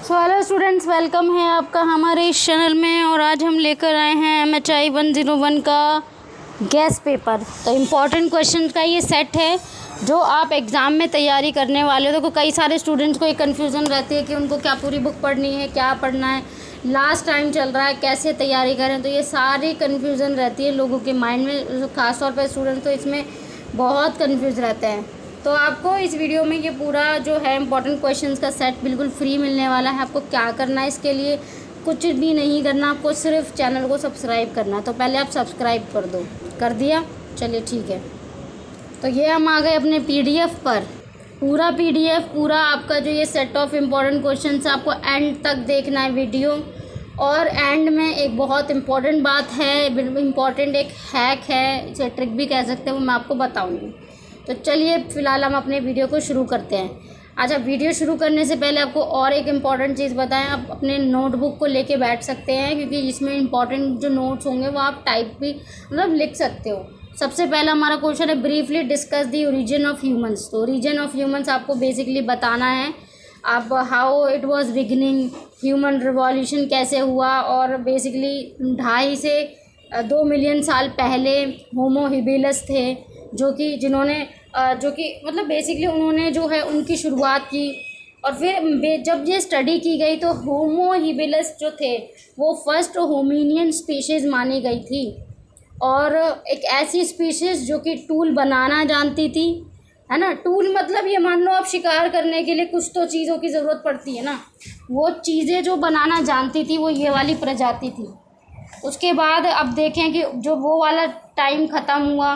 So hello students, welcome है आपका हमारे इस चैनल में। और आज हम लेकर आए हैं MHI 101 का गैस पेपर। तो इम्पॉर्टेंट क्वेश्चन का ये सेट है जो आप एग्ज़ाम में तैयारी करने वाले हो। तो कई सारे स्टूडेंट्स को एक कन्फ्यूज़न रहती है कि उनको क्या पूरी बुक पढ़नी है, क्या पढ़ना है, लास्ट टाइम चल रहा है, कैसे तैयारी करें। तो ये सारी कन्फ्यूज़न रहती है लोगों के माइंड में, ख़ासतौर पर स्टूडेंट्स तो इसमें बहुत कन्फ्यूज़ रहते हैं। तो आपको इस वीडियो में ये पूरा जो है इम्पॉर्टेंट क्वेश्चंस का सेट बिल्कुल फ्री मिलने वाला है। आपको क्या करना है, इसके लिए कुछ भी नहीं करना, आपको सिर्फ चैनल को सब्सक्राइब करना है। तो पहले आप सब्सक्राइब कर दो। कर दिया? चलिए ठीक है। तो ये हम आ गए अपने PDF पर। पूरा PDF, पूरा आपका जो ये सेट ऑफ इम्पॉर्टेंट क्वेश्चंस आपको एंड तक देखना है वीडियो। और एंड में एक बहुत इम्पॉर्टेंट बात है, इम्पॉर्टेंट एक हैक है, इसे ट्रिक भी कह सकते हैं, वो मैं आपको बताऊँगी। तो चलिए फ़िलहाल हम अपने वीडियो को शुरू करते हैं। अच्छा, वीडियो शुरू करने से पहले आपको और एक इम्पॉर्टेंट चीज़ बताएं। आप अपने नोटबुक को लेके बैठ सकते हैं, क्योंकि इसमें इम्पॉर्टेंट जो नोट्स होंगे वो आप टाइप भी लिख सकते हो। सबसे पहला हमारा क्वेश्चन है, briefly discuss the origin of humans. तो ओरिजिन ऑफ ह्यूमंस आपको बेसिकली बताना है। आप how it was beginning, human revolution कैसे हुआ। और बेसिकली 2.5 से 2 मिलियन साल पहले होमो हिबिलस थे, जो कि बेसिकली उन्होंने जो है उनकी शुरुआत की। और फिर जब ये स्टडी की गई तो होमो हिबिलस जो थे वो फर्स्ट होमिनियन स्पीशीज़ मानी गई थी। और एक ऐसी स्पीशीज़ जो कि टूल बनाना जानती थी, है ना। टूल मतलब ये मान लो आप शिकार करने के लिए कुछ तो चीज़ों की ज़रूरत पड़ती है ना, वो चीज़ें जो बनाना जानती थी वो ये वाली प्रजाति थी। उसके बाद अब देखें कि जो वो वाला टाइम ख़त्म हुआ,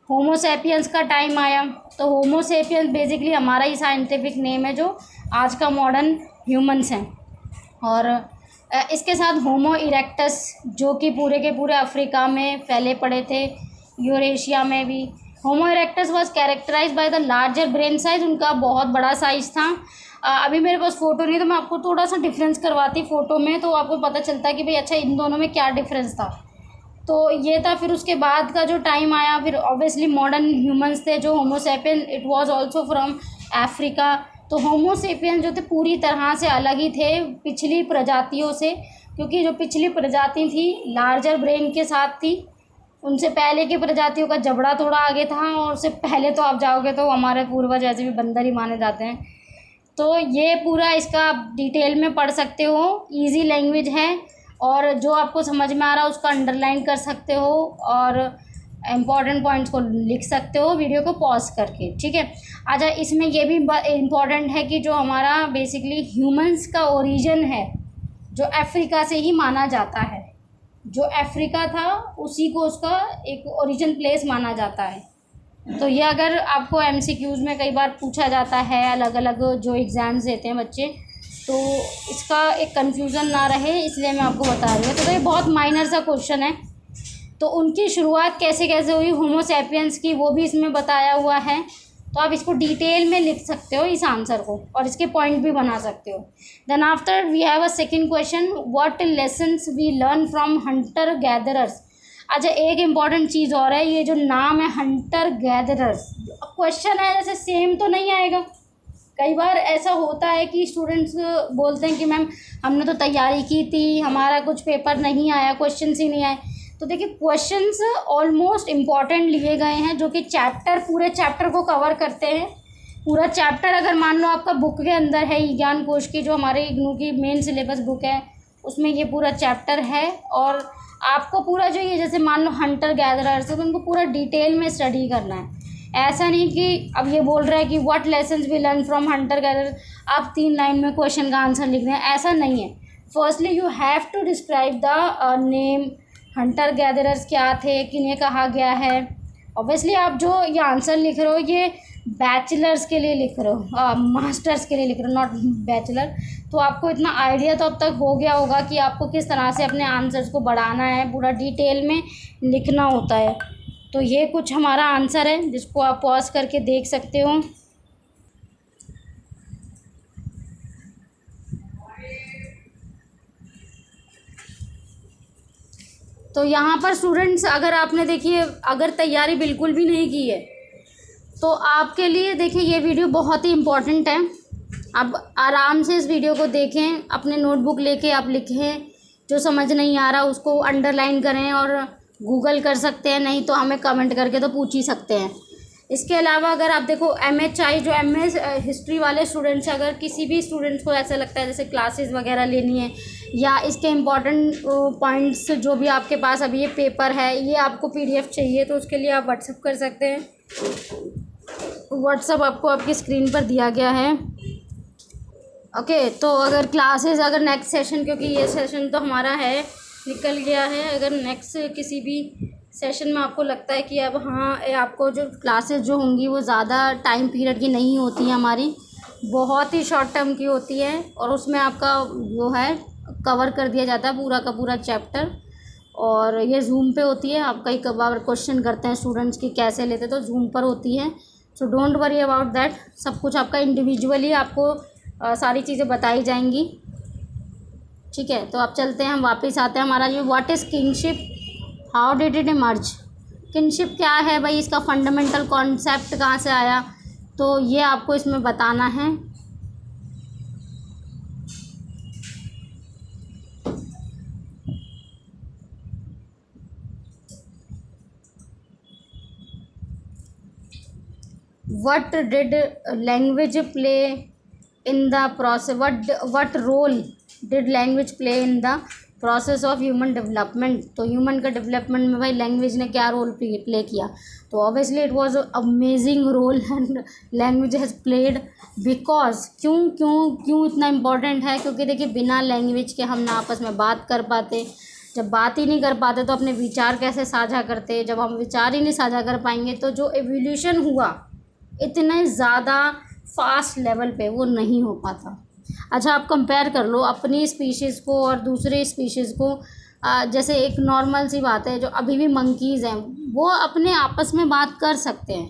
होमो सेपियंस का टाइम आया। तो होमो सेपियंस बेसिकली हमारा ही साइंटिफिक नेम है, जो आज का मॉडर्न ह्यूमंस हैं। और इसके साथ होमो इरेक्टस, जो कि पूरे के पूरे अफ्रीका में फैले पड़े थे, यूरेशिया में भी। Homo erectus was characterized by the larger brain size. उनका बहुत बड़ा साइज़ था। अभी मेरे पास फ़ोटो नहीं, तो मैं आपको थोड़ा सा डिफरेंस करवाती फ़ोटो में, तो आपको पता चलता है कि भाई अच्छा इन दोनों में क्या डिफरेंस था। तो ये था। फिर उसके बाद का जो टाइम आया, फिर ऑब्वियसली मॉडर्न ह्यूमंस थे जो Homo sapien, it was also from Africa. तो होमो सेपियन जो थे पूरी तरह से अलग ही थे पिछली प्रजातियों से, क्योंकि जो पिछली प्रजाति थी लार्जर ब्रेन के साथ थी। उनसे पहले की प्रजातियों का जबड़ा थोड़ा आगे था, और उससे पहले तो आप जाओगे तो हमारे पूर्वज ऐसे भी बंदर ही माने जाते हैं। तो ये पूरा इसका आप डिटेल में पढ़ सकते हो, ईजी लैंग्वेज है, और जो आपको समझ में आ रहा है उसका अंडरलाइन कर सकते हो और इम्पॉर्टेंट पॉइंट्स को लिख सकते हो वीडियो को पॉज करके, ठीक है। अच्छा, इसमें ये भी इम्पॉर्टेंट है कि जो हमारा बेसिकली ह्यूमंस का ओरिजिन है, जो अफ्रीका से ही माना जाता है। जो अफ्रीका था उसी को उसका एक ओरिजिन प्लेस माना जाता है। तो ये अगर आपको MCQs में कई बार पूछा जाता है, अलग अलग जो एग्ज़ाम्स देते हैं बच्चे, तो इसका एक कन्फ्यूज़न ना रहे इसलिए मैं आपको बता रही हूँ। तो ये बहुत माइनर सा क्वेश्चन है। तो उनकी शुरुआत कैसे कैसे हुई होमो सेपियंस की, वो भी इसमें बताया हुआ है। तो आप इसको डिटेल में लिख सकते हो इस आंसर को, और इसके पॉइंट भी बना सकते हो। Then after we have a second question, what lessons we learn from hunter gatherers. अच्छा, एक इम्पॉर्टेंट चीज़ और है, ये जो नाम है हंटर गैदरर्स, क्वेश्चन है जैसे सेम तो नहीं आएगा। कई बार ऐसा होता है कि स्टूडेंट्स बोलते हैं कि मैम हमने तो तैयारी की थी, हमारा कुछ पेपर नहीं आया, क्वेश्चंस ही नहीं आए। तो देखिए, क्वेश्चंस ऑलमोस्ट इम्पॉर्टेंट लिए गए हैं, जो कि पूरे चैप्टर को कवर करते हैं। पूरा चैप्टर अगर मान लो आपका बुक के अंदर है, ज्ञान कोश की जो हमारे इग्नू की मेन सिलेबस बुक है, उसमें ये पूरा चैप्टर है। और आपको पूरा जो ये जैसे मान लो हंटर गैदरर्स है, तो उनको पूरा डिटेल में स्टडी करना है। ऐसा नहीं कि अब ये बोल रहा है कि what lessons we learn from hunter gatherers, आप 3 लाइन में क्वेश्चन का आंसर लिख रहे हैं, ऐसा नहीं है। Firstly you have to describe the name, hunter gatherers क्या थे, किन्हें कहा गया है। ऑब्वियसली आप जो ये आंसर लिख रहे हो ये बैचलर्स के लिए लिख रहे हो, मास्टर्स के लिए लिख रहे हो, नॉट बैचलर। तो आपको इतना आइडिया तो अब तक हो गया होगा कि आपको किस तरह से अपने आंसर्स को बढ़ाना है, पूरा डिटेल में लिखना होता है। तो ये कुछ हमारा आंसर है, जिसको आप पॉज करके देख सकते हो। तो यहाँ पर स्टूडेंट्स, अगर आपने देखिए अगर तैयारी बिल्कुल भी नहीं की है तो आपके लिए देखिए ये वीडियो बहुत ही इम्पोर्टेंट है। आप आराम से इस वीडियो को देखें, अपने नोटबुक लेके आप लिखें, जो समझ नहीं आ रहा उसको अंडरलाइन करें और गूगल कर सकते हैं, नहीं तो हमें कमेंट करके तो पूछ ही सकते हैं। इसके अलावा अगर आप देखो MHI जो MS हिस्ट्री वाले स्टूडेंट्स, अगर किसी भी स्टूडेंट्स को ऐसा लगता है जैसे क्लासेस वगैरह लेनी है या इसके इम्पॉर्टेंट पॉइंट्स जो भी आपके पास अभी ये पेपर है ये आपको PDF चाहिए, तो उसके लिए आप व्हाट्सअप कर सकते हैं। व्हाट्सअप आपको आपकी स्क्रीन पर दिया गया है। ओके, तो अगर क्लासेस अगर नेक्स्ट सेशन, क्योंकि ये सेशन तो हमारा है निकल गया है, अगर नेक्स्ट किसी भी सेशन में आपको लगता है कि अब हाँ आपको जो क्लासेस जो होंगी वो ज़्यादा टाइम पीरियड की नहीं होती हैं, हमारी बहुत ही शॉर्ट टर्म की होती है और उसमें आपका वो है कवर कर दिया जाता है पूरा का पूरा चैप्टर, और ये जूम पे होती है। आप कई बार क्वेश्चन करते हैं स्टूडेंट्स की कैसे लेते, तो जूम पर होती है। So don't worry about that, सब कुछ आपका इंडिविजुअली आपको सारी चीज़ें बताई जाएंगी। ठीक है, तो आप चलते हैं, हम वापस आते हैं। हमारा जो what is kingship, how did it emerge, kingship क्या है भाई, इसका फंडामेंटल कॉन्सेप्ट कहाँ से आया, तो ये आपको इसमें बताना है। what did language play in the process, what role did language play in the process of human development, तो ह्यूमन का डेवलपमेंट में भाई लैंग्वेज ने क्या रोल प्ले किया, तो obviously it was amazing role and language has played, because क्यों इतना इम्पोर्टेंट है, क्योंकि देखिए बिना लैंग्वेज के हम ना आपस में बात कर पाते, जब बात ही नहीं कर पाते तो अपने विचार कैसे साझा करते, जब हम विचार ही नहीं साझा कर पाएंगे तो जो एवोल्यूशन हुआ इतने ज़्यादा फास्ट लेवल पे वो नहीं हो पाता। अच्छा, आप कंपेयर कर लो अपनी स्पीशीज़ को और दूसरे स्पीशीज़ को, जैसे एक नॉर्मल सी बात है, जो अभी भी मंकीज़ हैं वो अपने आपस में बात कर सकते हैं,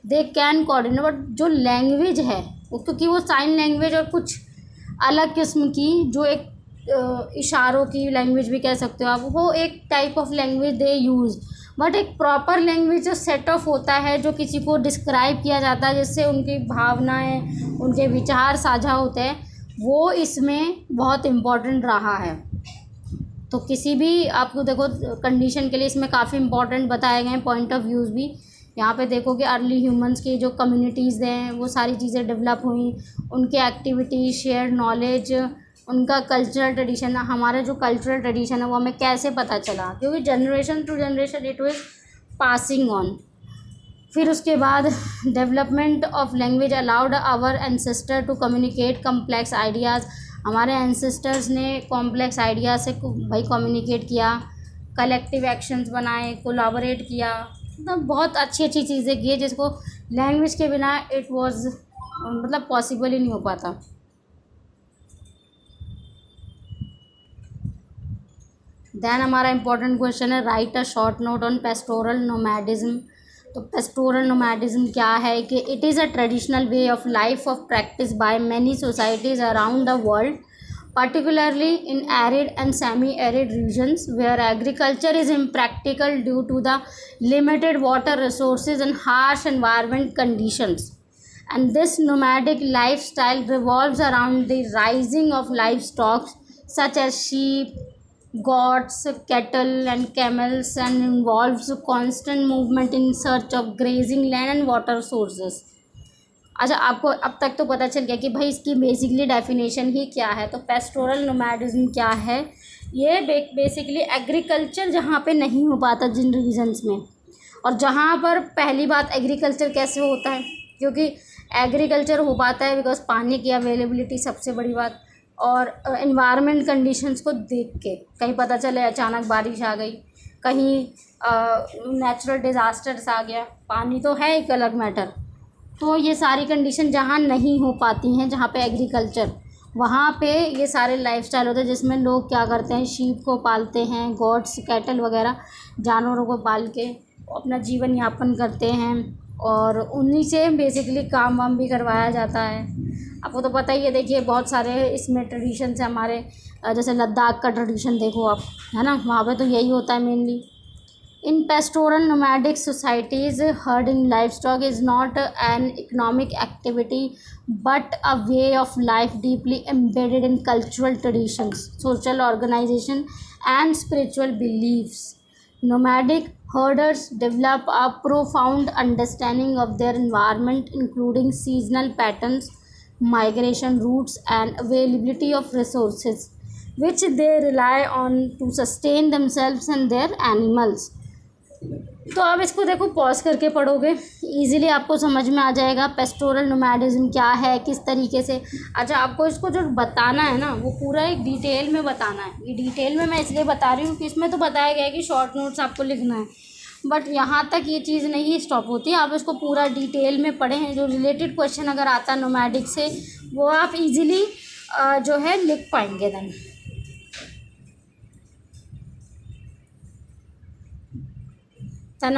दे कैन कोऑर्डिनेट, बट जो लैंग्वेज है वो, क्योंकि वो साइन लैंग्वेज और कुछ अलग किस्म की जो एक इशारों की लैंग्वेज भी कह सकते हो आप, वो एक type of language they use, but एक प्रॉपर लैंग्वेज जो सेट ऑफ होता है, जो किसी को डिस्क्राइब किया जाता है जिससे उनकी भावनाएं उनके विचार साझा होते हैं, वो इसमें बहुत इम्पोर्टेंट रहा है। तो किसी भी आपको देखो कंडीशन के लिए इसमें काफ़ी इम्पोर्टेंट बताए गए हैं पॉइंट ऑफ व्यूज़ भी। यहाँ पे देखो कि अर्ली ह्यूमंस की जो कम्युनिटीज़ हैं वो सारी चीज़ें डेवलप हुई, उनके एक्टिविटीज़, शेयर नॉलेज, उनका कल्चरल ट्रेडिशन, हमारा जो कल्चरल ट्रेडिशन है वो हमें कैसे पता चला, क्योंकि generation to generation it was passing on. फिर उसके बाद development of language allowed our ancestor to communicate complex ideas, हमारे एंसेस्टर्स ने कॉम्प्लेक्स आइडिया से भाई कम्युनिकेट किया, कलेक्टिव एक्शंस बनाए, कोलाबोरेट किया, मतलब बहुत अच्छी अच्छी चीज़ें की जिसको लैंग्वेज के बिना इट वाज मतलब पॉसिबल ही नहीं हो पाता। देन हमारा इंपॉर्टेंट क्वेश्चन है right a short note on pastoral nomadism. तो पेस्टोरल नोमैडिज्म क्या है कि it is a traditional way of life of practice by many societies around the world, particularly in arid and semi-arid regions where agriculture is impractical due to the limited water resources and harsh environment conditions. And this nomadic lifestyle revolves around the raising of livestock such as sheep, goats, cattle and camels, and involves constant movement in search of grazing land and water sources. अच्छा, आपको अब तक तो पता चल गया कि भाई इसकी बेसिकली डेफिनेशन ही क्या है। तो पेस्टोरल नोमैडिज्म क्या है, ये बेसिकली एग्रीकल्चर जहाँ पे नहीं हो पाता जिन रीजन्स में, और जहाँ पर पहली बात एग्रीकल्चर कैसे होता है, क्योंकि एग्रीकल्चर हो पाता है बिकॉज पानी की अवेलेबिलिटी सबसे बड़ी बात, और एनवायरनमेंट कंडीशंस को देख के, कहीं पता चले अचानक बारिश आ गई, कहीं नेचुरल डिज़ास्टर्स आ गया, पानी तो है एक अलग मैटर। तो ये सारी कंडीशन जहाँ नहीं हो पाती हैं, जहाँ पे एग्रीकल्चर, वहाँ पे ये सारे लाइफस्टाइल होते हैं जिसमें लोग क्या करते हैं, शीप को पालते हैं, गॉड्स, कैटल वगैरह जानवरों को पाल के अपना जीवन यापन करते हैं, और उन्हीं से बेसिकली काम वाम भी करवाया जाता है। आपको तो पता ही है, देखिए बहुत सारे इसमें ट्रेडिशंस हैं हमारे, जैसे लद्दाख का ट्रेडिशन देखो आप, है ना, वहाँ पे तो यही होता है mainly. In pastoral nomadic societies, herding livestock is not an economic activity but a way of life deeply embedded in cultural traditions, social organization, and spiritual beliefs. Nomadic herders develop a profound understanding of their environment, including seasonal patterns, migration routes, and availability of resources, which they rely on to sustain themselves and their animals. तो आप इसको देखो pause करके पढ़ोगे, easily आपको समझ में आ जाएगा पेस्टोरल नोमैडिज्म क्या है, किस तरीके से। अच्छा, आपको इसको जो बताना है ना वो पूरा एक डिटेल में बताना है। ये डिटेल में मैं इसलिए बता रही हूँ कि इसमें तो बताया गया है कि शॉर्ट नोट्स आपको लिखना है, बट यहाँ तक ये चीज़ नहीं स्टॉप होती, आप इसको पूरा डिटेल में पढ़ें। जो रिलेटेड क्वेश्चन अगर आता है नोमैडिक से वो आप इजीली जो है लिख पाएंगे। देन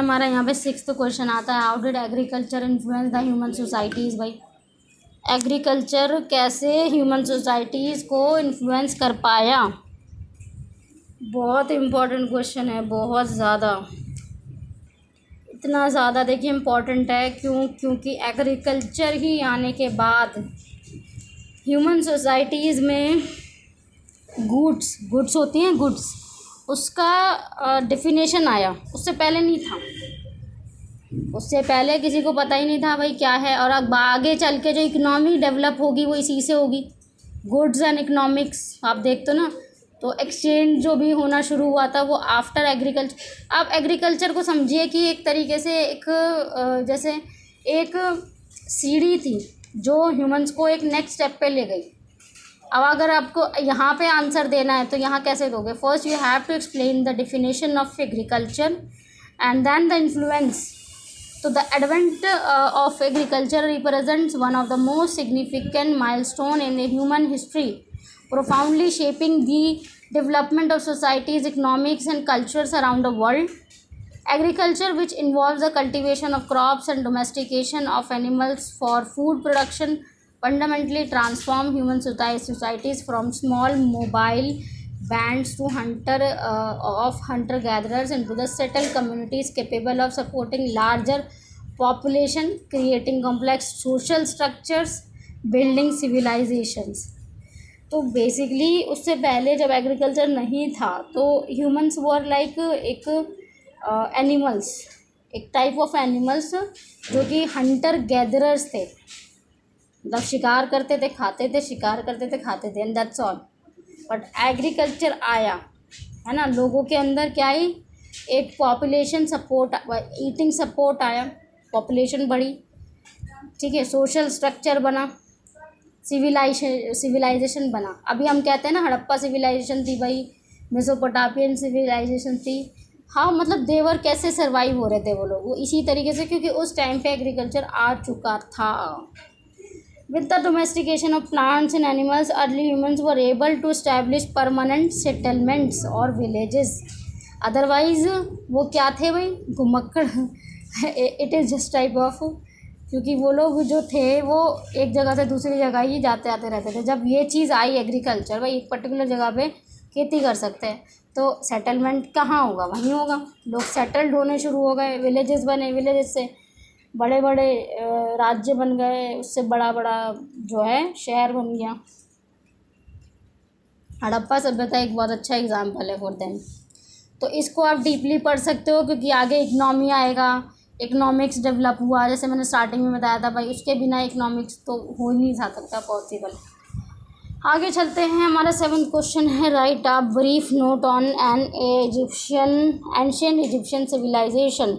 हमारा यहाँ पे 6th क्वेश्चन आता है, how did agriculture influence the human societies. भाई एग्रीकल्चर कैसे ह्यूमन सोसाइटीज़ को इन्फ्लुएंस कर पाया, बहुत इम्पोर्टेंट क्वेश्चन है, बहुत ज़्यादा, इतना ज़्यादा देखिए इम्पोर्टेंट है। क्योंकि एग्रीकल्चर ही आने के बाद ह्यूमन सोसाइटीज़ में गुड्स होती हैं, गुड्स, उसका डेफिनेशन आया, उससे पहले नहीं था, उससे पहले किसी को पता ही नहीं था भाई क्या है। और अब आगे चल के जो इकोनॉमी डेवलप होगी वो इसी से होगी, गुड्स एंड इकोनॉमिक्स। आप देखते हो ना, तो एक्सचेंज जो भी होना शुरू हुआ था वो आफ्टर एग्रीकल्चर। आप एग्रीकल्चर को समझिए कि एक तरीके से एक जैसे एक सीढ़ी थी जो ह्यूमंस को एक नेक्स्ट स्टेप पे ले गई। अब अगर आपको यहाँ पे आंसर देना है तो यहाँ कैसे दोगे, first you have to explain the definition of agriculture and then the influence. तो the advent of agriculture represents one of the most significant milestone in the human history, profoundly shaping the development of societies, economics, and cultures around the world. Agriculture, which involves the cultivation of crops and domestication of animals for food production, fundamentally transform human societies from small mobile bands to hunter-gatherers into the settled communities capable of supporting larger population, creating complex social structures, building civilizations. तो basically उससे पहले जब agriculture नहीं था तो humans were like एक animals, एक type of animals जो कि हंटर गैदरर्स थे, मतलब शिकार करते थे खाते थे, शिकार करते थे खाते थे, and that's all. But agriculture आया है ना, लोगों के अंदर क्या आई, एक पॉपुलेशन सपोर्ट, ईटिंग सपोर्ट आया, पॉपुलेशन बढ़ी, ठीक है, सोशल स्ट्रक्चर बना, सिविलाइजेशन बना। अभी हम कहते हैं ना हड़प्पा सिविलाइजेशन थी भाई, मेसोपोटामियन सिविलाइजेशन थी। हाँ, मतलब देवर कैसे सर्वाइव हो रहे थे वो लोग, वो इसी तरीके से, क्योंकि उस टाइम पे एग्रीकल्चर आ चुका था। With the domestication of plants and animals, early humans were able to establish permanent settlements और विलेजेस। अदरवाइज वो क्या थे भाई, घुमक्कड़। It is just type of, क्योंकि वो लोग जो थे वो एक जगह से दूसरी जगह ही जाते आते रहते थे। जब ये चीज़ आई एग्रीकल्चर, भाई एक पर्टिकुलर जगह पे खेती कर सकते हैं, तो सेटलमेंट कहाँ होगा, वहीं होगा। लोग सेटल्ड होने शुरू हो गए, विलेजेस बने, विलेजेस से बड़े बड़े राज्य बन गए, उससे बड़ा बड़ा जो है शहर बन गया। हड़प्पा सभ्यता एक बहुत अच्छा एग्जाम्पल है फॉर देम। तो इसको आप डीपली पढ़ सकते हो, क्योंकि आगे इकनॉमी आएगा, इकनॉमिक्स डेवलप हुआ, जैसे मैंने स्टार्टिंग में बताया था भाई, उसके बिना इकनॉमिक्स तो हो ही नहीं सकता पॉसिबल। आगे चलते हैं, हमारा 7th क्वेश्चन है, right a brief note on an ancient Egyptian civilization.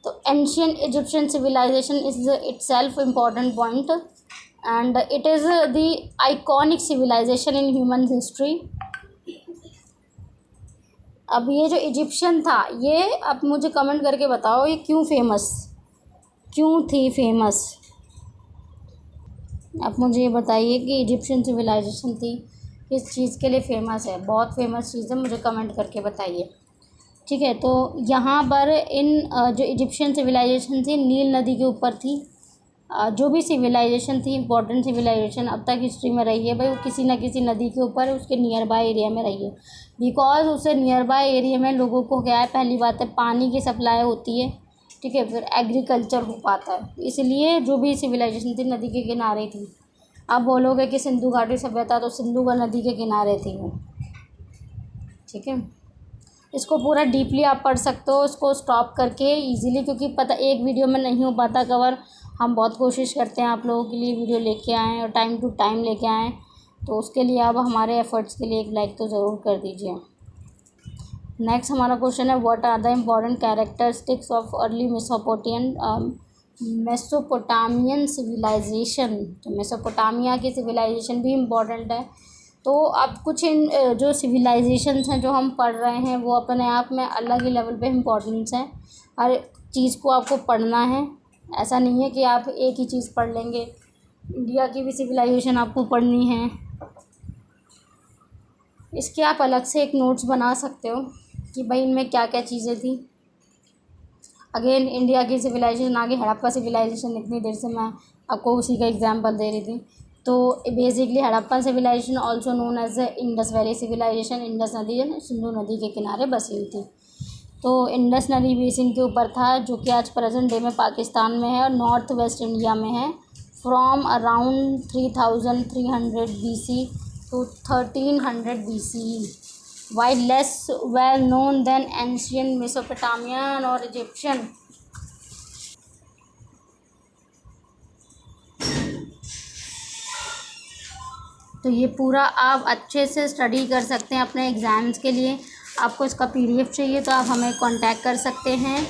तो ancient Egyptian civilization is itself important point and it is the iconic civilization in human history. अब ये जो इजिप्शियन था, ये अब मुझे कमेंट करके बताओ ये क्यों थी फेमस। अब मुझे ये बताइए कि इजिप्शियन सिविलाइजेशन थी किस चीज़ के लिए फेमस है। बहुत फेमस चीज़ है, मुझे कमेंट करके बताइए, ठीक है। तो यहाँ पर इन जो इजिप्शियन सिविलाइजेशन थी नील नदी के ऊपर थी, जो भी सिविलाइजेशन थी, इम्पोर्टेंट सिविलाइजेशन अब तक हिस्ट्री में रही है भाई, वो किसी न किसी नदी के ऊपर उसके नियर बाय एरिया में रही है। बिकॉज उससे नियर बाय एरिया में लोगों को क्या है, पहली बात है पानी की सप्लाई होती है, ठीक है, फिर एग्रीकल्चर हो पाता है, इसलिए जो भी सिविलाइजेशन थी नदी के किनारे थी। आप बोलोगे कि सिंधु घाटी सभ्यता, तो सिंधु का नदी के किनारे थी वो, ठीक है। इसको पूरा डीपली आप पढ़ सकते हो, इसको स्टॉप करके इजीली, क्योंकि पता एक वीडियो में नहीं हो पाता कवर। हम बहुत कोशिश करते हैं आप लोगों के लिए वीडियो लेके आएँ और टाइम टू टाइम लेके आएँ, तो उसके लिए आप हमारे एफ़र्ट्स के लिए एक लाइक तो ज़रूर कर दीजिए। नेक्स्ट हमारा क्वेश्चन है, what are the important characteristics of early Mesopotamian civilisation. तो मेसोपोटामिया की सिविलाइजेशन भी इम्पॉर्टेंट है। तो अब कुछ इन जो सिविलाइजेशंस हैं जो हम पढ़ रहे हैं वो अपने आप में अलग ही लेवल पे इम्पोर्टेंस है। हर चीज़ को आपको पढ़ना है, ऐसा नहीं है कि आप एक ही चीज़ पढ़ लेंगे। इंडिया की भी सिविलाइजेशन आपको पढ़नी है, इसके आप अलग से एक नोट्स बना सकते हो कि भाई इनमें क्या क्या चीज़ें थी। अगेन इंडिया की सिविलाइजेशन आगे, हड़प्पा सिविलाइजेशन इतनी देर से मैं आपको उसी का एग्जांपल दे रही थी। तो basically Harappa civilisation also known as Indus valley civilisation, Indus नदी सिंधु नदी के किनारे बसी हुई थी। तो इंडस नदी बेसिन के ऊपर था, जो कि आज प्रेजेंट डे में पाकिस्तान में है और नॉर्थ वेस्ट इंडिया में है। From around 3300 BC to 1300 BCE, while less well known than ancient Mesopotamian or Egyptian. तो ये पूरा आप अच्छे से स्टडी कर सकते हैं अपने एग्ज़ाम्स के लिए। आपको इसका PDF चाहिए तो आप हमें कांटेक्ट कर सकते हैं।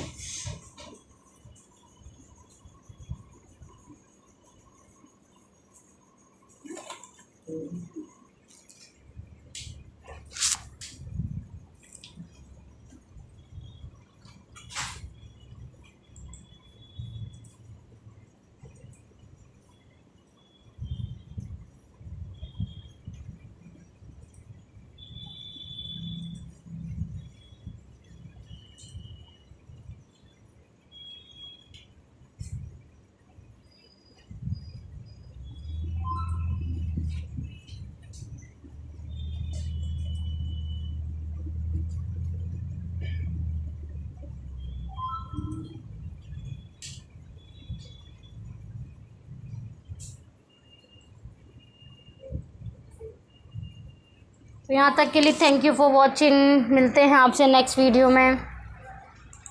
तो यहाँ तक के लिए थैंक यू फॉर वॉचिंग। मिलते हैं आपसे नेक्स्ट वीडियो में।